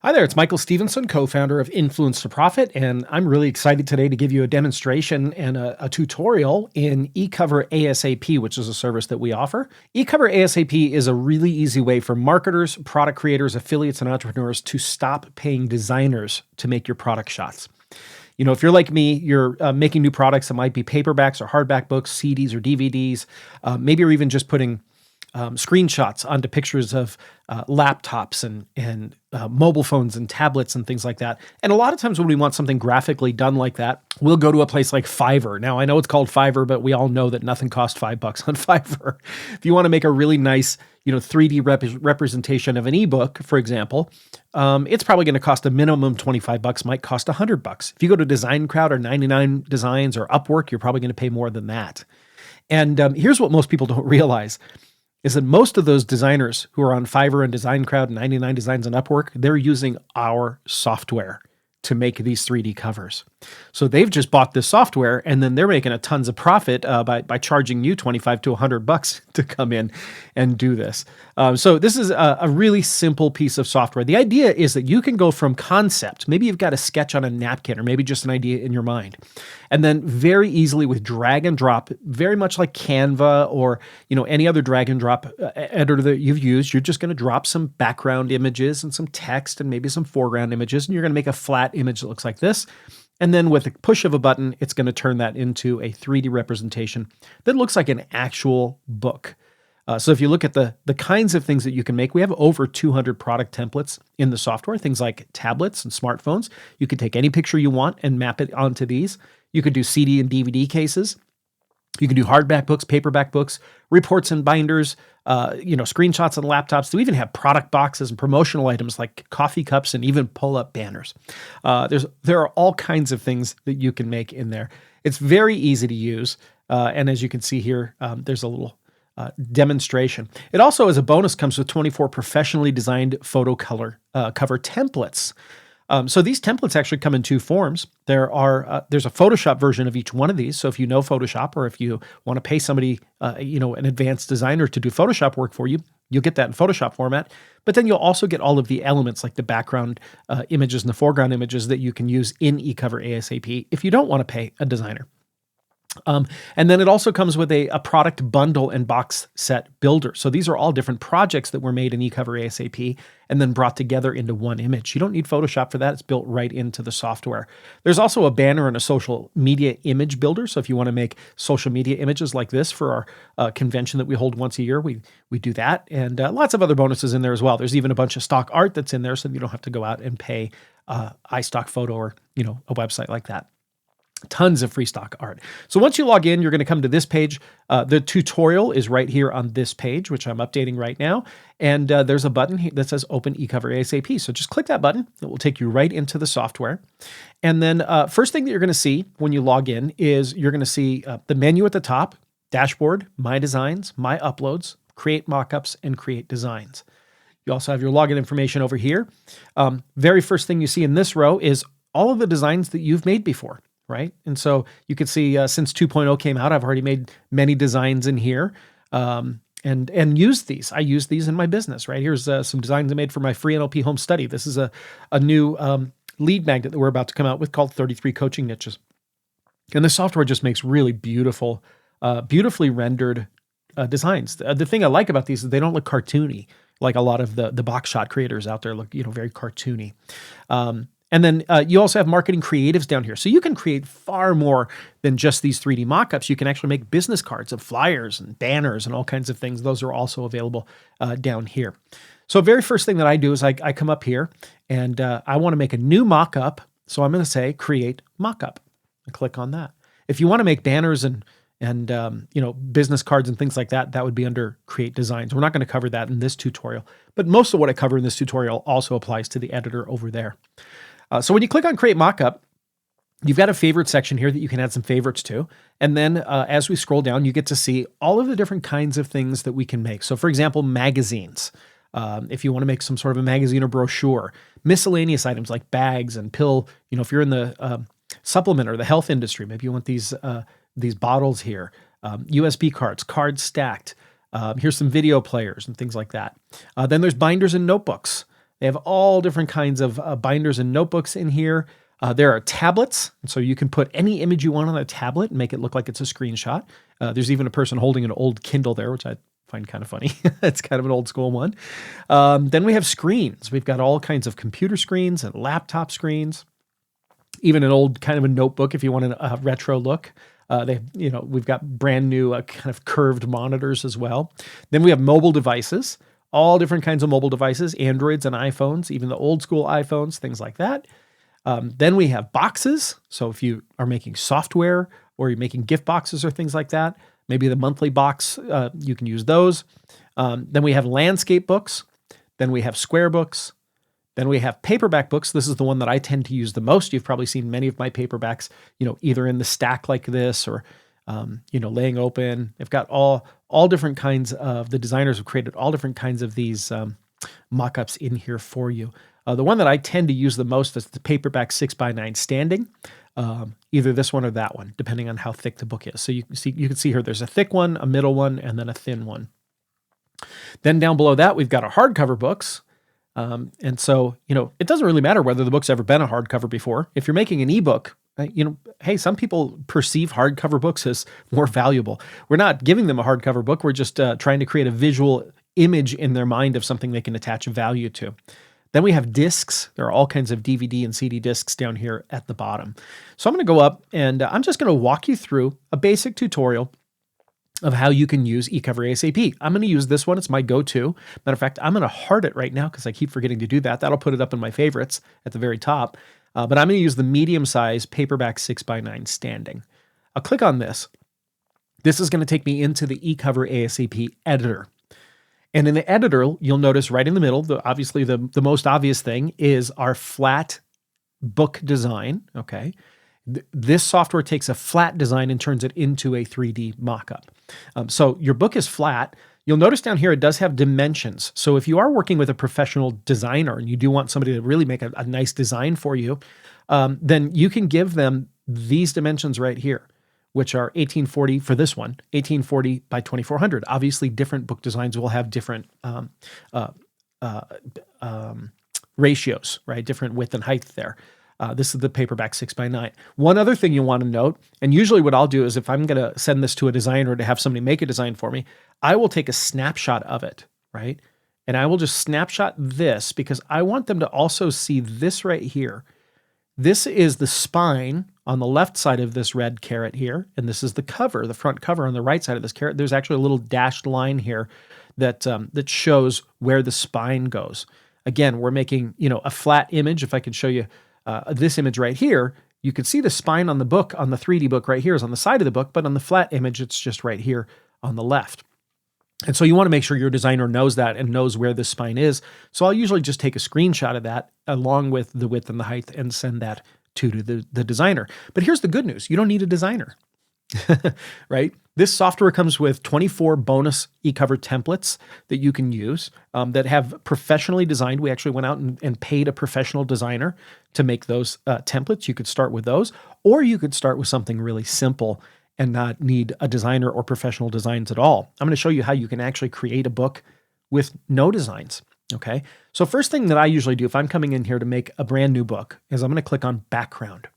Hi there, it's Michael Stevenson, co-founder of Influence to Profit, and I'm really excited today to give you a demonstration and a tutorial in eCoverASAP, which is a service that we offer. eCoverASAP is a really easy way for marketers, product creators, affiliates, and entrepreneurs to stop paying designers to make your product shots. You know, if you're like me, you're making new products that might be paperbacks or hardback books, CDs or DVDs, maybe you're even just putting screenshots onto pictures of laptops and mobile phones and tablets and things like that. And a lot of times when we want something graphically done like that, we'll go to a place like Fiverr. Now, I know it's called Fiverr, but we all know that nothing costs $5 on Fiverr. If you want to make a really nice, 3D representation of an ebook, for example, it's probably going to cost a minimum $25, might cost $100. If you go to Design Crowd or 99 Designs or Upwork, you're probably going to pay more than that. And here's what most people don't realize is that most of those designers who are on Fiverr and Design Crowd, 99 Designs and Upwork, they're using our software to make these 3D covers. So they've just bought this software and then they're making a tons of profit by charging you $25 to $100 to come in and do this. So this is a really simple piece of software. The idea is that you can go from concept, maybe you've got a sketch on a napkin or maybe just an idea in your mind, and then very easily with drag and drop, very much like Canva or any other drag and drop editor that you've used, you're just going to drop some background images and some text and maybe some foreground images, and you're going to make a flat image that looks like this. And then with the push of a button, it's going to turn that into a 3D representation that looks like an actual book. So if you look at the kinds of things that you can make, we have over 200 product templates in the software, things like tablets and smartphones. You could take any picture you want and map it onto these. You could do CD and DVD cases. You can do hardback books, paperback books, reports and binders, screenshots on laptops. We even have product boxes and promotional items like coffee cups and even pull-up banners. There are all kinds of things that you can make in there. It's very easy to use. And as you can see here, there's a little demonstration. It also, as a bonus, comes with 24 professionally designed photo color cover templates. So these templates actually come in two forms. There's a Photoshop version of each one of these. So if you know Photoshop, or if you want to pay somebody, an advanced designer to do Photoshop work for you, you'll get that in Photoshop format. But then you'll also get all of the elements like the background images and the foreground images that you can use in eCoverASAP if you don't want to pay a designer. And then it also comes with a product bundle and box set builder. So these are all different projects that were made in eCoverASAP and then brought together into one image. You don't need Photoshop for that. It's built right into the software. There's also a banner and a social media image builder. So if you want to make social media images like this for our convention that we hold once a year, we do that. And lots of other bonuses in there as well. There's even a bunch of stock art that's in there so that you don't have to go out and pay iStock Photo or a website like that. Tons of free stock art. So once you log in, you're going to come to this page. The tutorial is right here on this page, which I'm updating right now. And there's a button here that says Open eCoverASAP. So just click that button. It will take you right into the software. And then first thing that you're going to see when you log in is you're going to see the menu at the top, Dashboard, My Designs, My Uploads, Create Mockups, and Create Designs. You also have your login information over here. Very first thing you see in this row is all of the designs that you've made before. Right? And so you can see since 2.0 came out, I've already made many designs in here and used these. I use these in my business, right? Here's some designs I made for my free NLP home study. This is a new lead magnet that we're about to come out with called 33 Coaching Niches. And the software just makes really beautifully rendered designs. The thing I like about these is they don't look cartoony like a lot of the box shot creators out there look, very cartoony. And then you also have marketing creatives down here. So you can create far more than just these 3D mockups. You can actually make business cards and flyers and banners and all kinds of things. Those are also available down here. So very first thing that I do is I come up here and I want to make a new mockup. So I'm going to say create mockup and click on that. If you want to make banners and business cards and things like that, that would be under create designs. We're not going to cover that in this tutorial, but most of what I cover in this tutorial also applies to the editor over there. So when you click on Create Mockup, you've got a favorite section here that you can add some favorites to. And then as we scroll down, you get to see all of the different kinds of things that we can make. So for example, magazines. If you want to make some sort of a magazine or brochure, miscellaneous items like bags and pill, if you're in the supplement or the health industry, maybe you want these bottles here, USB cards stacked. Here's some video players and things like that. Then there's binders and notebooks. They have all different kinds of binders and notebooks in here. There are tablets, and so you can put any image you want on a tablet and make it look like it's a screenshot. There's even a person holding an old Kindle there, which I find kind of funny. It's kind of an old school one. Then we have screens. We've got all kinds of computer screens and laptop screens, even an old kind of a notebook if you want a retro look. We've got brand new kind of curved monitors as well. Then we have mobile devices, all different kinds of mobile devices, Androids and iPhones, even the old school iPhones, things like that. Then we have boxes. So if you are making software or you're making gift boxes or things like that, maybe the monthly box, you can use those. Then we have landscape books. Then we have square books. Then we have paperback books. This is the one that I tend to use the most. You've probably seen many of my paperbacks, either in the stack like this or, laying open. I've got all different kinds of, the designers have created all different kinds of these mock-ups in here for you. The one that I tend to use the most is the paperback 6x9 standing, either this one or that one, depending on how thick the book is. So you can see here, there's a thick one, a middle one, and then a thin one. Then down below that, we've got our hardcover books. And so, it doesn't really matter whether the book's ever been a hardcover before. If you're making an ebook, hey, some people perceive hardcover books as more valuable. We're not giving them a hardcover book. We're just trying to create a visual image in their mind of something they can attach value to. Then we have discs. There are all kinds of DVD and CD discs down here at the bottom. So I'm going to go up and I'm just going to walk you through a basic tutorial of how you can use eCoverASAP. I'm going to use this one. It's my go-to. Matter of fact, I'm going to heart it right now because I keep forgetting to do that. That'll put it up in my favorites at the very top. But I'm going to use the medium-size paperback 6x9 standing. I'll click on this. This is going to take me into the eCoverASAP editor. And in the editor, you'll notice right in the middle, obviously the most obvious thing is our flat book design, okay? This software takes a flat design and turns it into a 3D mockup. So your book is flat. You'll notice down here it does have dimensions. So if you are working with a professional designer and you do want somebody to really make a nice design for you, then you can give them these dimensions right here, which are 1840 for this one, 1840 by 2400. Obviously, different book designs will have different ratios, right? Different width and height there. This is the paperback 6x9. One other thing you want to note, and usually what I'll do is if I'm going to send this to a designer to have somebody make a design for me, I will take a snapshot of it, right? And I will just snapshot this because I want them to also see this right here. This is the spine on the left side of this red caret here, and this is the cover, the front cover on the right side of this caret. There's actually a little dashed line here that shows where the spine goes. Again, we're making a flat image. If I could show you this image right here, you could see the spine on the book, on the 3D book right here is on the side of the book, but on the flat image, it's just right here on the left. And so you want to make sure your designer knows that and knows where the spine is. So I'll usually just take a screenshot of that along with the width and the height and send that to the designer. But here's the good news. You don't need a designer, right? This software comes with 24 bonus eCover templates that you can use that have professionally designed. We actually went out and paid a professional designer to make those templates. You could start with those, or you could start with something really simple and not need a designer or professional designs at all. I'm going to show you how you can actually create a book with no designs, okay? So first thing that I usually do if I'm coming in here to make a brand new book is I'm going to click on background.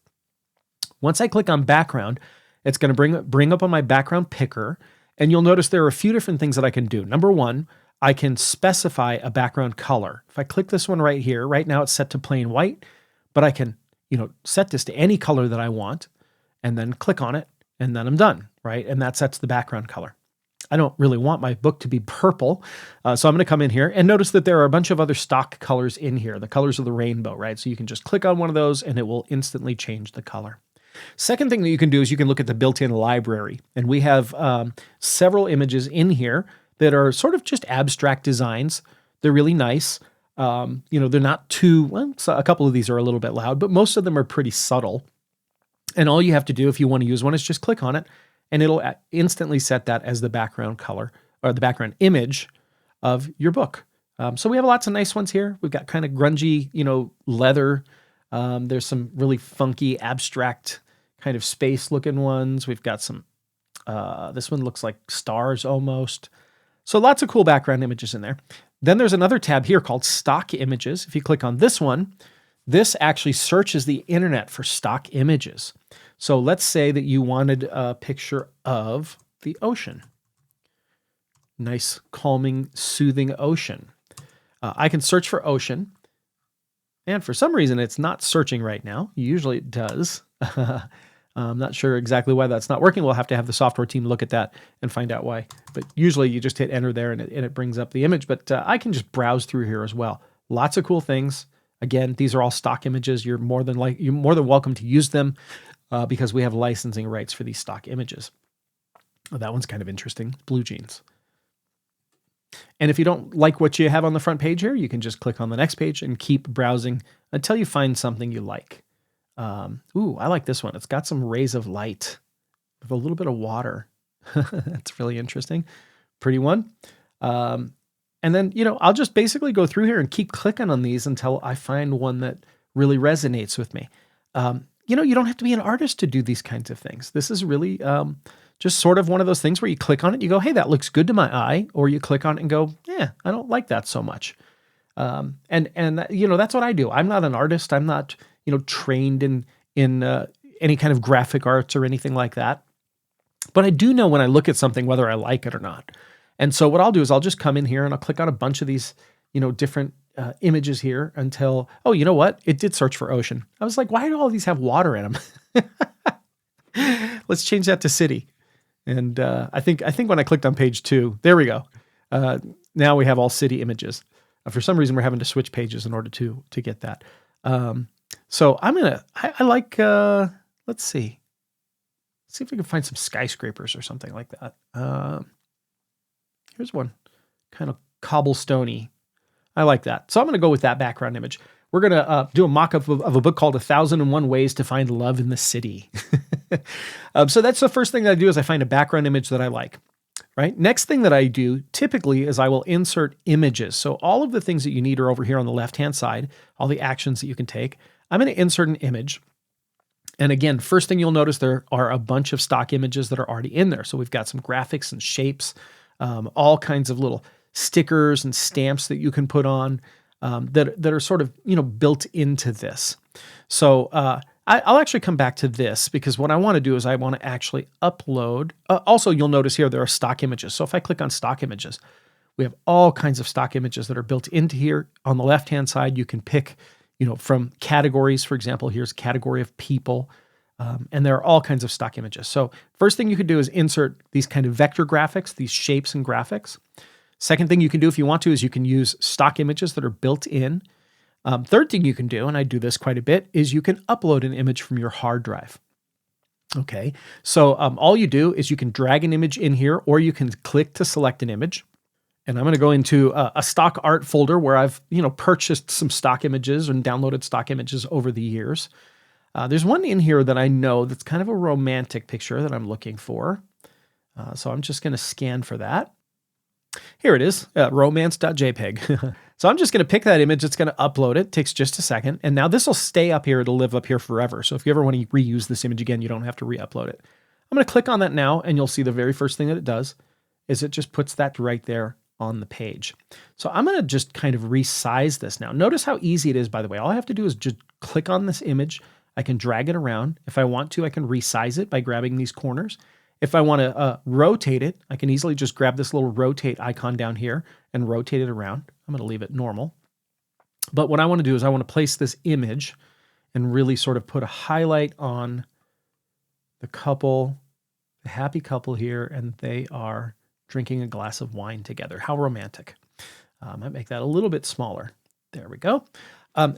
Once I click on background, it's going to bring up on my background picker, and you'll notice there are a few different things that I can do. Number one, I can specify a background color. If I click this one right here, right now it's set to plain white, but I can, set this to any color that I want and then click on it, and then I'm done, right? And that sets the background color. I don't really want my book to be purple, so I'm going to come in here and notice that there are a bunch of other stock colors in here, the colors of the rainbow, right? So you can just click on one of those and it will instantly change the color. Second thing that you can do is you can look at the built-in library, and we have several images in here that are sort of just abstract designs. They're really nice. They're not so a couple of these are a little bit loud, but most of them are pretty subtle. And all you have to do if you want to use one is just click on it, and it'll instantly set that as the background color or the background image of your book. So we have lots of nice ones here. We've got kind of grungy, leather. There's some really funky, abstract kind of space looking ones. We've got some, this one looks like stars almost. So lots of cool background images in there. Then there's another tab here called Stock Images. If you click on this one, this actually searches the internet for stock images. So let's say that you wanted a picture of the ocean. Nice, calming, soothing ocean. I can search for ocean. And for some reason, it's not searching right now. Usually it does. I'm not sure exactly why that's not working. We'll have to have the software team look at that and find out why. But usually you just hit enter there and it brings up the image. But I can just browse through here as well. Lots of cool things. Again, these are all stock images. You're more than welcome to use them because we have licensing rights for these stock images. Oh, that one's kind of interesting. Blue jeans. And if you don't like what you have on the front page here, you can just click on the next page and keep browsing until you find something you like. Ooh, I like this one. It's got some rays of light with a little bit of water. That's really interesting. Pretty one. And then, I'll just basically go through here and keep clicking on these until I find one that really resonates with me. You don't have to be an artist to do these kinds of things. This is really just sort of one of those things where you click on it, you go, hey, that looks good to my eye, or you click on it and go, yeah, I don't like that so much. And that's what I do. I'm not an artist. I'm not, trained in any kind of graphic arts or anything like that. But I do know when I look at something, whether I like it or not. And so what I'll do is I'll just come in here and I'll click on a bunch of these, different images here until, oh, you know what? It did search for ocean. I was like, why do all these have water in them? Let's change that to city. And I think when I clicked on page 2, there we go. Now we have all city images. For some reason, we're having to switch pages in order to get that. So I like, let's see. Let's see if we can find some skyscrapers or something like that. Here's one, kind of cobblestoney. I like that. So I'm going to go with that background image. We're going to do a mock-up of a book called 1001 Ways to Find Love in the City. So that's the first thing that I do is I find a background image that I like. Right. Next thing that I do typically is I will insert images. So all of the things that you need are over here on the left-hand side, all the actions that you can take. I'm going to insert an image. And again, first thing you'll notice, there are a bunch of stock images that are already in there. So we've got some graphics and shapes, all kinds of little stickers and stamps that you can put on that are sort of, built into this. So I'll actually come back to this because what I want to do is I want to actually upload. Also, you'll notice here there are stock images. So if I click on stock images, we have all kinds of stock images that are built into here. On the left-hand side, you can pick, from categories. For example, here's a category of people, and there are all kinds of stock images. So first thing you could do is insert these kind of vector graphics, these shapes and graphics. Second thing you can do if you want to is you can use stock images that are built in. Third thing you can do, and I do this quite a bit, is you can upload an image from your hard drive. Okay, so all you do is you can drag an image in here, or you can click to select an image. And I'm going to go into a stock art folder where I've purchased some stock images and downloaded stock images over the years. There's one in here that I know that's kind of a romantic picture that I'm looking for. So I'm just going to scan for that. Here it is, romance.jpg. So I'm just going to pick that image. It's going to upload it. It takes just a second. And now this will stay up here. It'll live up here forever. So if you ever want to reuse this image again, you don't have to re-upload it. I'm going to click on that now, and you'll see the very first thing that it does is it just puts that right there on the page. So I'm going to just kind of resize this now. Notice how easy it is, by the way. All I have to do is just click on this image. I can drag it around. If I want to, I can resize it by grabbing these corners. If I want to rotate it, I can easily just grab this little rotate icon down here and rotate it around. I'm going to leave it normal. But what I want to do is I want to place this image and really sort of put a highlight on the couple, the happy couple here, and they are drinking a glass of wine together. How romantic. I might make that a little bit smaller. There we go.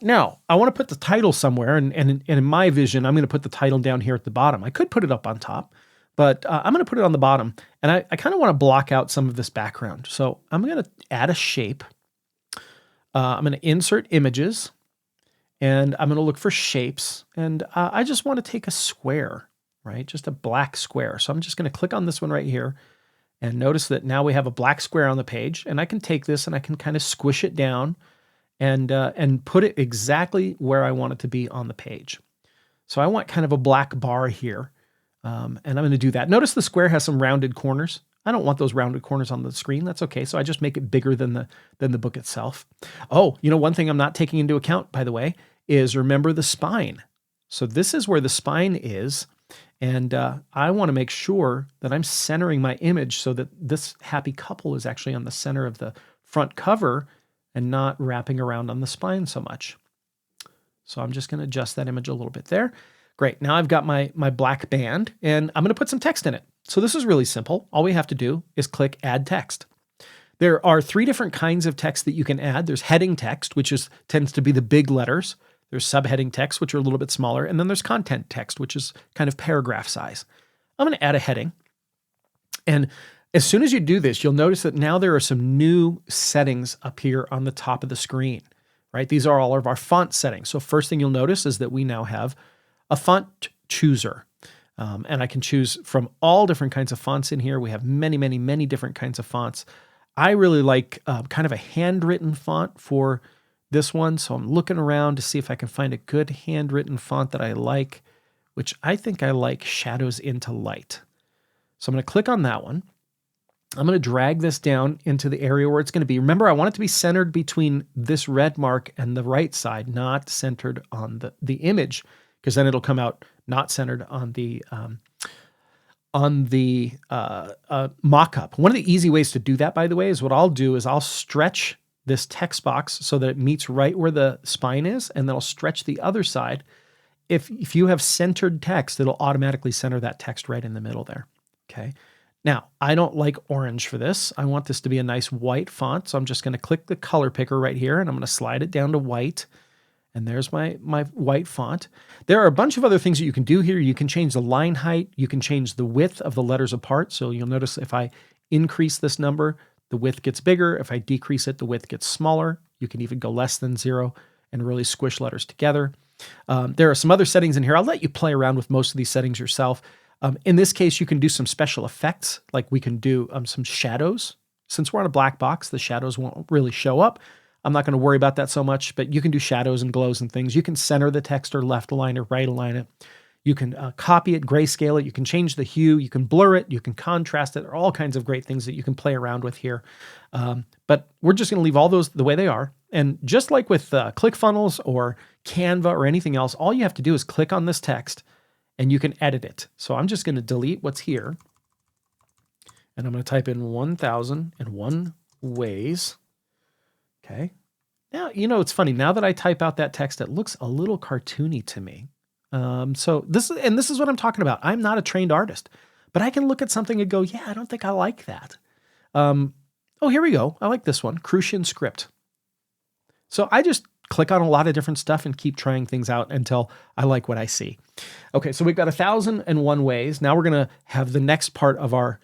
Now, I want to put the title somewhere, and in my vision, I'm going to put the title down here at the bottom. I could put it up on top, but I'm going to put it on the bottom, and I kind of want to block out some of this background. So I'm going to add a shape. I'm going to insert images, and I'm going to look for shapes, and I just want to take a square, right? Just a black square. So I'm just going to click on this one right here, and notice that now we have a black square on the page, and I can take this and I can kind of squish it down and put it exactly where I want it to be on the page. So I want kind of a black bar here. And I'm going to do that. Notice the square has some rounded corners. I don't want those rounded corners on the screen. That's okay. So I just make it bigger than the book itself. Oh, one thing I'm not taking into account, by the way, is remember the spine. So this is where the spine is. And I want to make sure that I'm centering my image so that this happy couple is actually on the center of the front cover and not wrapping around on the spine so much. So I'm just going to adjust that image a little bit there. Great. Now I've got my black band, and I'm going to put some text in it. So this is really simple. All we have to do is click Add Text. There are 3 different kinds of text that you can add. There's heading text, which tends to be the big letters. There's subheading text, which are a little bit smaller. And then there's content text, which is kind of paragraph size. I'm going to add a heading. And as soon as you do this, you'll notice that now there are some new settings up here on the top of the screen, right? These are all of our font settings. So first thing you'll notice is that we now have a font chooser. And I can choose from all different kinds of fonts in here. We have many, many, many different kinds of fonts. I really like kind of a handwritten font for this one. So I'm looking around to see if I can find a good handwritten font that I like, which I think I like Shadows into Light. So I'm going to click on that one. I'm going to drag this down into the area where it's going to be. Remember, I want it to be centered between this red mark and the right side, not centered on the image, because then it'll come out not centered on the mock-up. One of the easy ways to do that, by the way, is what I'll do is I'll stretch this text box so that it meets right where the spine is, and then I'll stretch the other side. If you have centered text, it'll automatically center that text right in the middle there, okay? Now, I don't like orange for this. I want this to be a nice white font, so I'm just going to click the color picker right here, and I'm going to slide it down to white, and there's my white font. There are a bunch of other things that you can do here. You can change the line height. You can change the width of the letters apart, so you'll notice if I increase this number, the width gets bigger. If I decrease it, the width gets smaller. You can even go less than 0 and really squish letters together. There are some other settings in here. I'll let you play around with most of these settings yourself. In this case, you can do some special effects, like we can do some shadows. Since we're on a black box, the shadows won't really show up. I'm not going to worry about that so much, but you can do shadows and glows and things. You can center the text or left align or right align it. You can copy it, grayscale it. You can change the hue. You can blur it. You can contrast it. There are all kinds of great things that you can play around with here. But we're just going to leave all those the way they are. And just like with ClickFunnels or Canva or anything else, all you have to do is click on this text and you can edit it. So I'm just going to delete what's here. And I'm going to type in 1001 ways. Okay. Now, it's funny. Now that I type out that text, it looks a little cartoony to me. So this is what I'm talking about. I'm not a trained artist, but I can look at something and go, yeah, I don't think I like that. Oh, here we go. I like this one, Crucian script. So I just click on a lot of different stuff and keep trying things out until I like what I see. Okay. So we've got 1001 ways. Now we're going to have the next part of our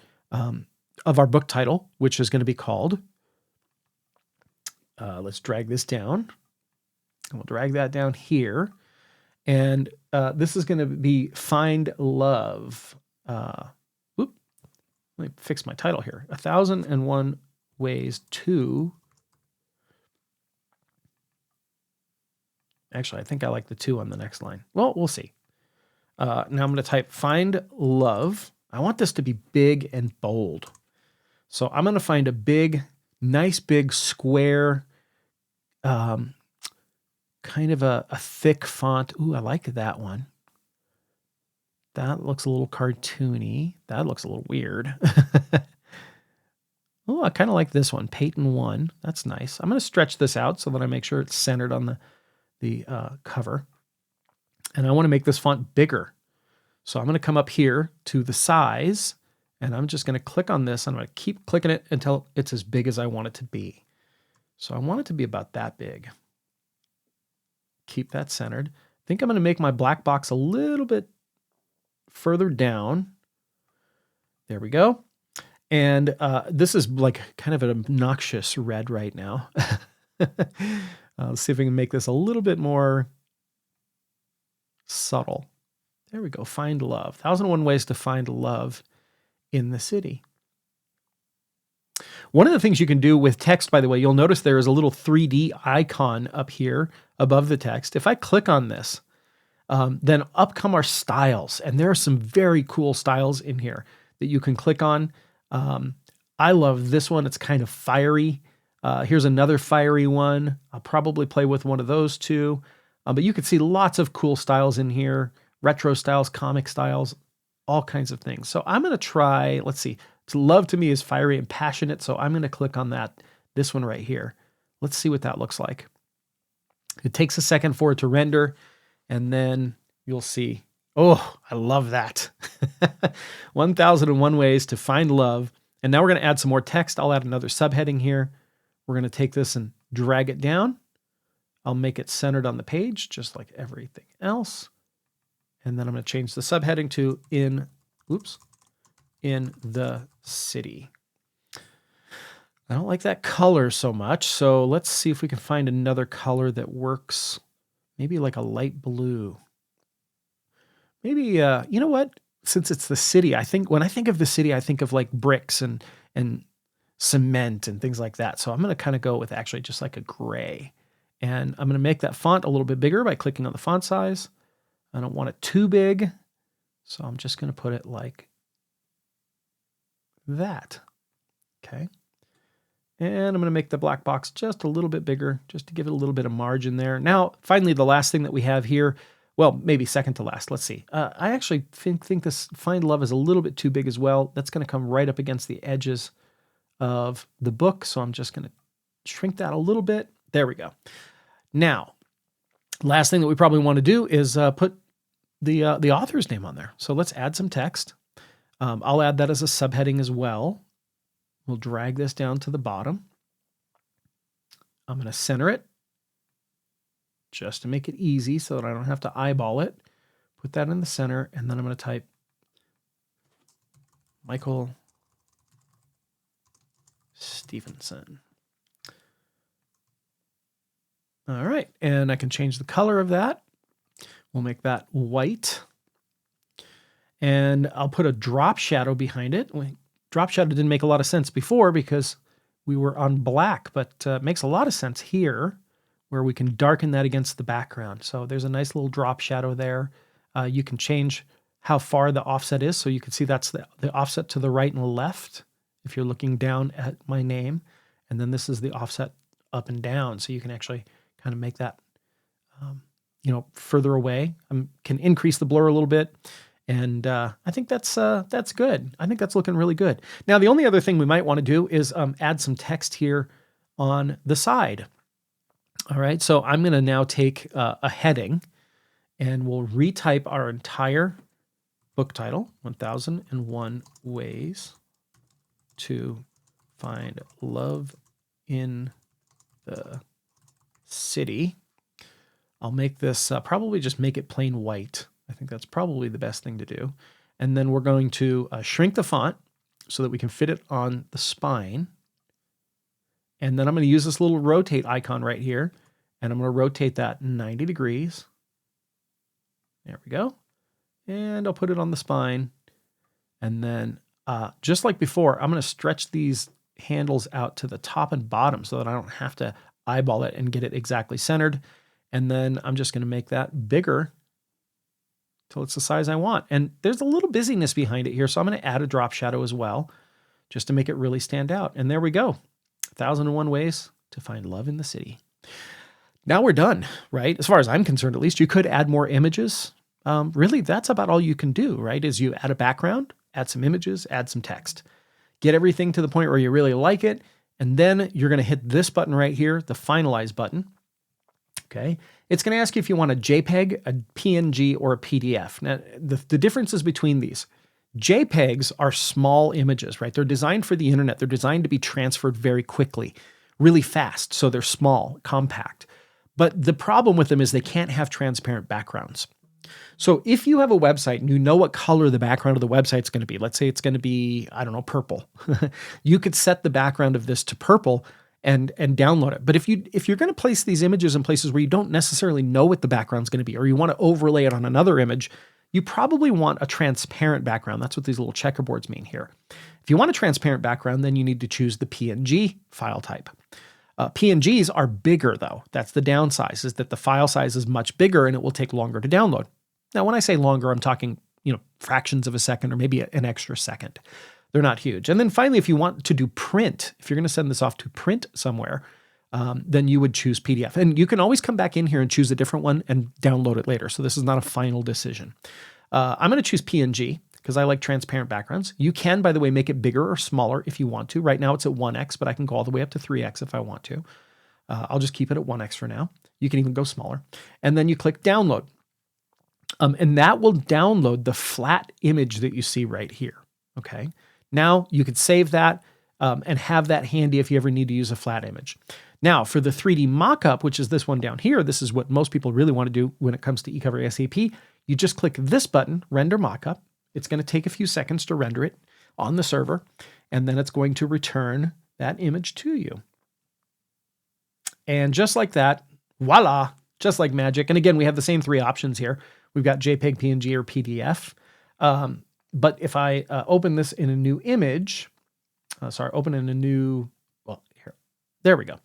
book title, which is going to be called, let's drag this down, and we'll drag that down here. And this is going to be Find Love. Let me fix my title here. 1001 ways to. Actually, I think I like the 2 on the next line. Well, we'll see. Now I'm going to type Find Love. I want this to be big and bold. So I'm going to find a nice big square, kind of a thick font. Ooh, I like that one. That looks a little cartoony. That looks a little weird. Oh, I kind of like this one, Peyton 1. That's nice. I'm going to stretch this out so that I make sure it's centered on the cover. And I want to make this font bigger. So I'm going to come up here to the size, and I'm just going to click on this. I'm going to keep clicking it until it's as big as I want it to be. So I want it to be about that big. Keep that centered. I think I'm going to make my black box a little bit further down. There we go. And this is like kind of an obnoxious red right now. Let's see if we can make this a little bit more subtle. There we go. Find love. 1001 ways to find love in the city. One of the things you can do with text, by the way, you'll notice there is a little 3D icon up here above the text. If I click on this, then up come our styles. And there are some very cool styles in here that you can click on. I love this one. It's kind of fiery. Here's another fiery one. I'll probably play with one of those two. But you can see lots of cool styles in here, retro styles, comic styles, all kinds of things. So I'm going to try, let's see, love to me is fiery and passionate. So I'm going to click on this one right here. Let's see what that looks like. It takes a second for it to render, and then you'll see. Oh, I love that. 1001 ways to find love. And now we're going to add some more text. I'll add another subheading here. We're going to take this and drag it down. I'll make it centered on the page, just like everything else. And then I'm going to change the subheading to in the city. I don't like that color so much. So let's see if we can find another color that works. Maybe like a light blue. Maybe, you know what? Since it's the city, I think when I think of the city, I think of like bricks and cement and things like that. So I'm going to kind of go with actually just like a gray. And I'm going to make that font a little bit bigger by clicking on the font size. I don't want it too big. So I'm just going to put it like that. Okay. And I'm going to make the black box just a little bit bigger, just to give it a little bit of margin there. Now, finally, the last thing that we have here, well, maybe second to last. Let's see. I actually think this Find Love is a little bit too big as well. That's going to come right up against the edges of the book. So I'm just going to shrink that a little bit. There we go. Now, last thing that we probably want to do is put the author's name on there. So let's add some text. I'll add that as a subheading as well. We'll drag this down to the bottom. I'm going to center it just to make it easy so that I don't have to eyeball it. Put that in the center, and then I'm going to type Michael Stevenson. All right, and I can change the color of that. We'll make that white. And I'll put a drop shadow behind it. Drop shadow didn't make a lot of sense before because we were on black, but it makes a lot of sense here where we can darken that against the background. So there's a nice little drop shadow there. You can change how far the offset is. So you can see that's the offset to the right and left if you're looking down at my name. And then this is the offset up and down. So you can actually kind of make that, further away. Can increase the blur a little bit. And I think that's good. I think that's looking really good. Now, the only other thing we might want to do is add some text here on the side. All right, so I'm going to now take a heading, and we'll retype our entire book title, 1001 Ways to Find Love in the City. I'll make this, probably just make it plain white. I think that's probably the best thing to do. And then we're going to shrink the font so that we can fit it on the spine. And then I'm going to use this little rotate icon right here, and I'm going to rotate that 90 degrees. There we go. And I'll put it on the spine. And then just like before, I'm going to stretch these handles out to the top and bottom so that I don't have to eyeball it and get it exactly centered. And then I'm just going to make that bigger till it's the size I want. And there's a little busyness behind it here, so I'm going to add a drop shadow as well, just to make it really stand out. And there we go. 1001 Ways to Find Love in the City. Now we're done, right? As far as I'm concerned, at least. You could add more images. Really, that's about all you can do, right? Is you add a background, add some images, add some text. Get everything to the point where you really like it, and then you're going to hit this button right here, the Finalize button. Okay, it's going to ask you if you want a JPEG, a PNG, or a PDF. Now, the differences between these. JPEGs are small images, right? They're designed for the internet. They're designed to be transferred very quickly, really fast. So they're small, compact. But the problem with them is they can't have transparent backgrounds. So if you have a website and you know what color the background of the website is going to be, let's say it's going to be, I don't know, purple. You could set the background of this to purple and download it. But if you're going to place these images in places where you don't necessarily know what the background's going to be, or you want to overlay it on another image, you probably want a transparent background. That's what these little checkerboards mean here. If you want a transparent background, then you need to choose the PNG file type. PNGs are bigger though. That's the downside, is that the file size is much bigger and it will take longer to download. Now, when I say longer, I'm talking, fractions of a second or maybe an extra second. They're not huge. And then finally, if you want to do print, if you're going to send this off to print somewhere, then you would choose PDF. And you can always come back in here and choose a different one and download it later. So this is not a final decision. I'm going to choose PNG because I like transparent backgrounds. You can, by the way, make it bigger or smaller if you want to. Right now it's at 1x, but I can go all the way up to 3x if I want to. I'll just keep it at 1x for now. You can even go smaller. And then you click download. And that will download the flat image that you see right here. Okay. Now you could save that and have that handy if you ever need to use a flat image. Now for the 3D mockup, which is this one down here, this is what most people really want to do when it comes to eCoverASAP. You just click this button, render mockup. It's going to take a few seconds to render it on the server, and then it's going to return that image to you. And just like that, voila, just like magic. And again, we have the same three options here. We've got JPEG, PNG, or PDF. But if I open this in a new image, open in a new, well, here, there we go.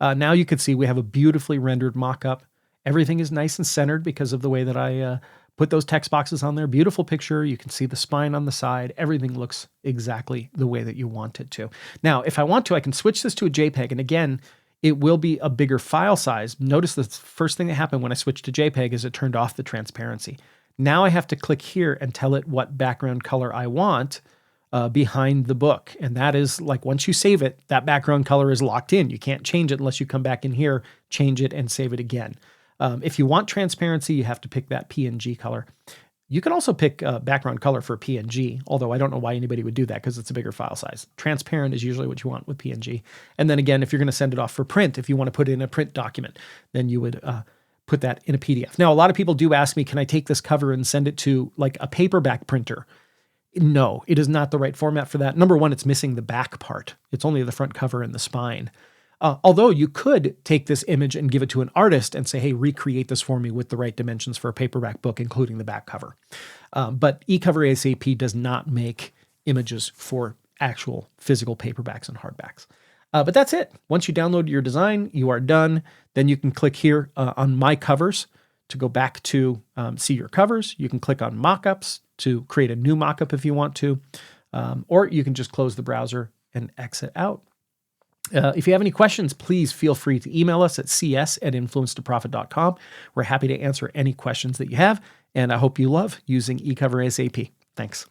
Now you can see we have a beautifully rendered mockup. Everything is nice and centered because of the way that I put those text boxes on there. Beautiful picture. You can see the spine on the side. Everything looks exactly the way that you want it to. Now, if I want to, I can switch this to a JPEG. And again, it will be a bigger file size. Notice the first thing that happened when I switched to JPEG is it turned off the transparency. Now I have to click here and tell it what background color I want behind the book. And that is like, once you save it, that background color is locked in. You can't change it unless you come back in here, change it, and save it again. If you want transparency, you have to pick that PNG color. You can also pick background color for PNG, although I don't know why anybody would do that because it's a bigger file size. Transparent is usually what you want with PNG. And then again, if you're going to send it off for print, if you want to put it in a print document, then you would put that in a PDF. Now, a lot of people do ask me, can I take this cover and send it to like a paperback printer? No, it is not the right format for that. Number one, it's missing the back part. It's only the front cover and the spine. Although you could take this image and give it to an artist and say, hey, recreate this for me with the right dimensions for a paperback book, including the back cover. But eCoverASAP does not make images for actual physical paperbacks and hardbacks. But that's it. Once you download your design, you are done. Then you can click here on My Covers to go back to see your covers. You can click on Mockups to create a new mockup if you want to, or you can just close the browser and exit out. If you have any questions, please feel free to email us at cs@influencetoprofit.com. We're happy to answer any questions that you have, and I hope you love using eCoverASAP. Thanks.